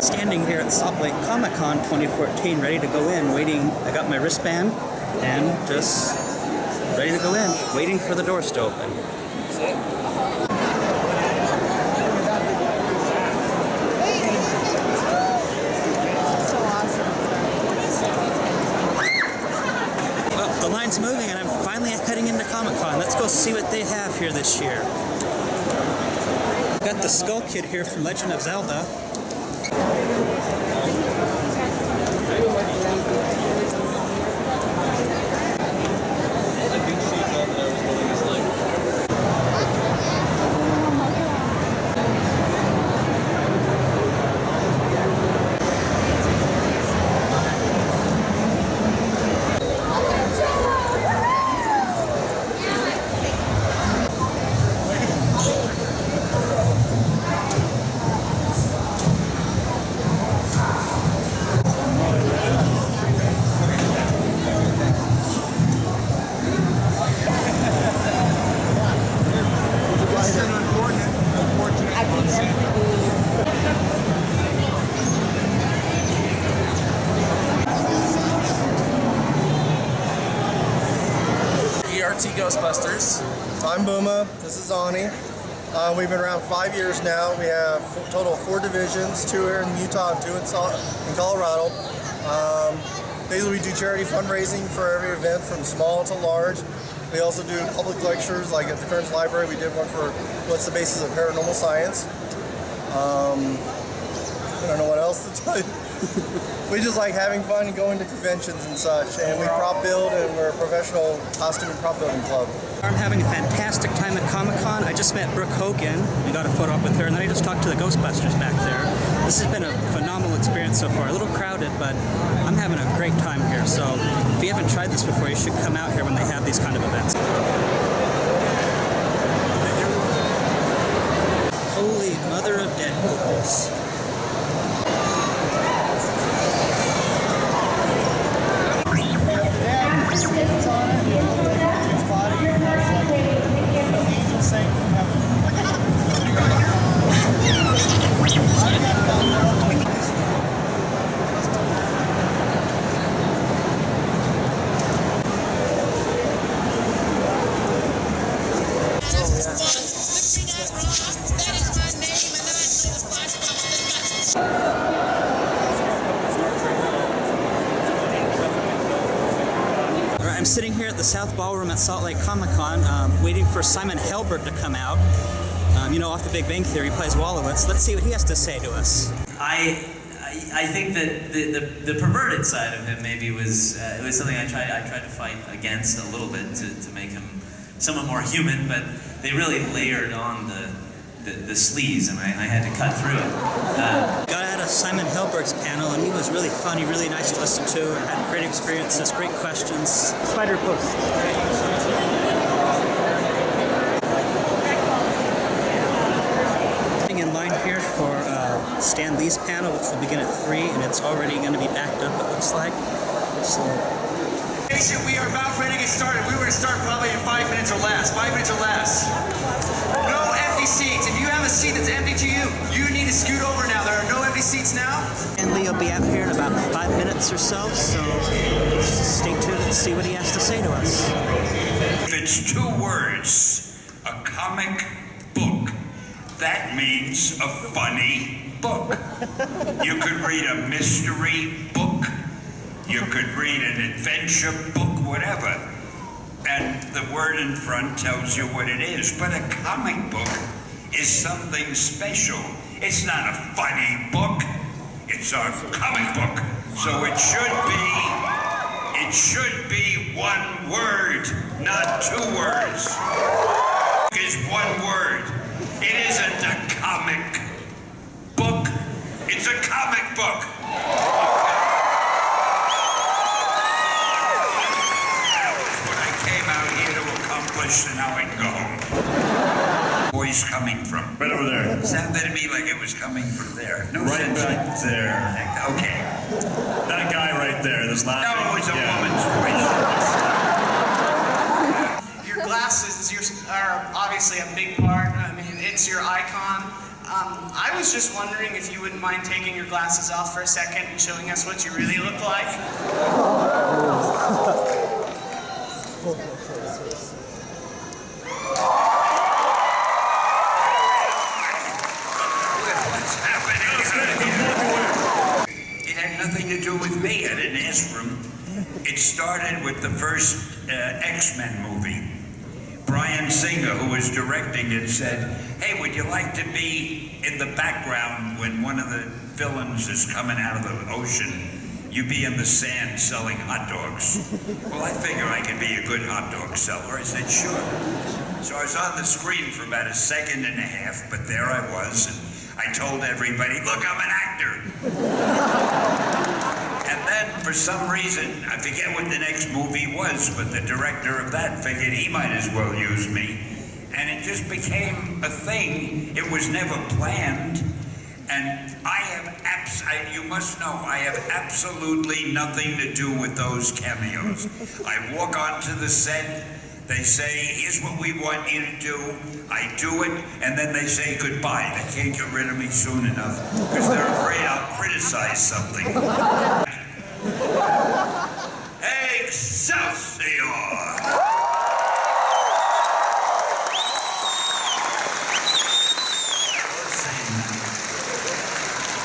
Standing here at Salt Lake Comic Con 2014, ready to go in, waiting. I got my wristband and just ready to go in, waiting for the doors to open. Well, the line's moving and I'm finally heading into Comic Con. Let's go see what they have here this year. Got the Skull Kid here from Legend of Zelda. Ghostbusters. I'm Booma. This is Ani. We've been around 5 years now. We have a total of 4 divisions, 2 here in Utah and 2 in Colorado. Basically, we do charity fundraising for every event from small to large. We also do public lectures, like at the Kearns Library. We did one for what's the basis of paranormal science. I don't know what else to tell you. We just like having fun and going to conventions and such, and we prop build, and we're a professional costume and prop building club. I'm having a fantastic time at Comic-Con. I just met Brooke Hogan. We got a photo up with her, and then I just talked to the Ghostbusters back there. This has been a phenomenal experience so far. A little crowded, but I'm having a great time here. So if you haven't tried this before, you should come out here when they have these kind of events. Holy Mother of Deadpools. I'm sitting here at the South Ballroom at Salt Lake Comic Con, waiting for Simon Helberg to come out. You know, off the Big Bang Theory, he plays Wolowitz. Let's see what he has to say to us. I think that the perverted side of him maybe was it was something I tried to fight against a little bit to make him somewhat more human, but they really layered on the sleaze, and I had to cut through it. Got out of Simon Helberg's panel, and he was really funny, really nice to listen to, and had great experiences, great questions. Spider Post. In line here for Stan Lee's panel, which will begin at 3, and it's already going to be backed up, it looks like. So. We are about ready to get started. We were going to start probably in 5 minutes or less. 5 minutes or less. No empty seats. If you have a seat that's empty to you, you need to scoot over now. There are no empty seats now. And Lee will be out here in about 5 minutes or so stay tuned and see what he has to say to us. If it's 2 words, a comic book, that means a funny book. You could read a mystery book. You could read an adventure book, whatever. And the word in front tells you what it is. But a comic book is something special. It's not a funny book. It's a comic book. So it should be 1 word, not 2 words. It's 1 word. It isn't a comic book. It's a comic book. And now I can go home. Voice coming from? Right over there. It sounded to me like it was coming from there. No right sense. Back there. Okay. That guy right there, this laughing. No, it's a woman's voice. Your glasses are obviously a big part. I mean, it's your icon. I was just wondering if you wouldn't mind taking your glasses off for a second and showing us what you really look like. What's happening? It had nothing to do with me. I didn't ask for him. It started with the first X-Men movie. Bryan Singer, who was directing it, said, "Hey, would you like to be in the background when one of the villains is coming out of the ocean? You be in the sand selling hot dogs." Well, I figure I could be a good hot dog seller. I said, sure. So I was on the screen for about a second and a half, but there I was, and I told everybody, look, I'm an actor. And then, for some reason, I forget what the next movie was, but the director of that figured he might as well use me. And it just became a thing. It was never planned. And you must know, I have absolutely nothing to do with those cameos. I walk onto the set, they say, here's what we want you to do. I do it, and then they say goodbye. They can't get rid of me soon enough because they're afraid I'll criticize something. Excelsior!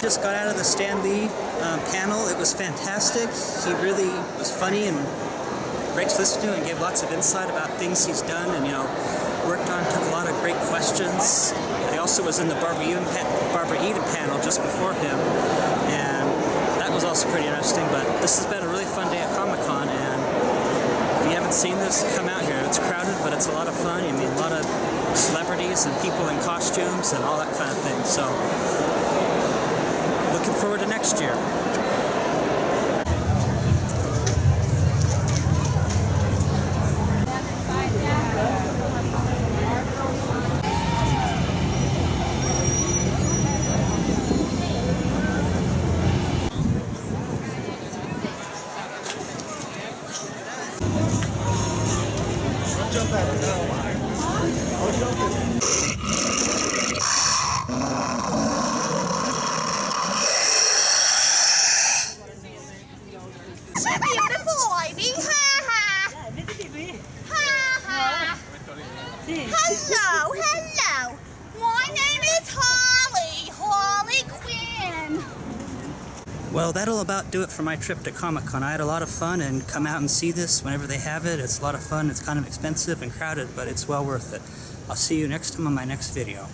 Just got out of the Stan Lee panel. It was fantastic. He really was funny and great to listen to and gave lots of insight about things he's done and, worked on, took a lot of great questions. I also was in the Barbara Eden panel just before him, and that was also pretty interesting. But this has been a really fun day at Comic-Con, and if you haven't seen this, come out here. It's crowded, but it's a lot of fun. I mean, a lot of celebrities and people in costumes and all that kind of thing. So, looking forward to next year. Beautiful lady, ha ha, ha ha. Hello, hello. My name is Harley Quinn. Well, that'll about do it for my trip to Comic-Con. I had a lot of fun, and come out and see this whenever they have it. It's a lot of fun. It's kind of expensive and crowded, but it's well worth it. I'll see you next time on my next video.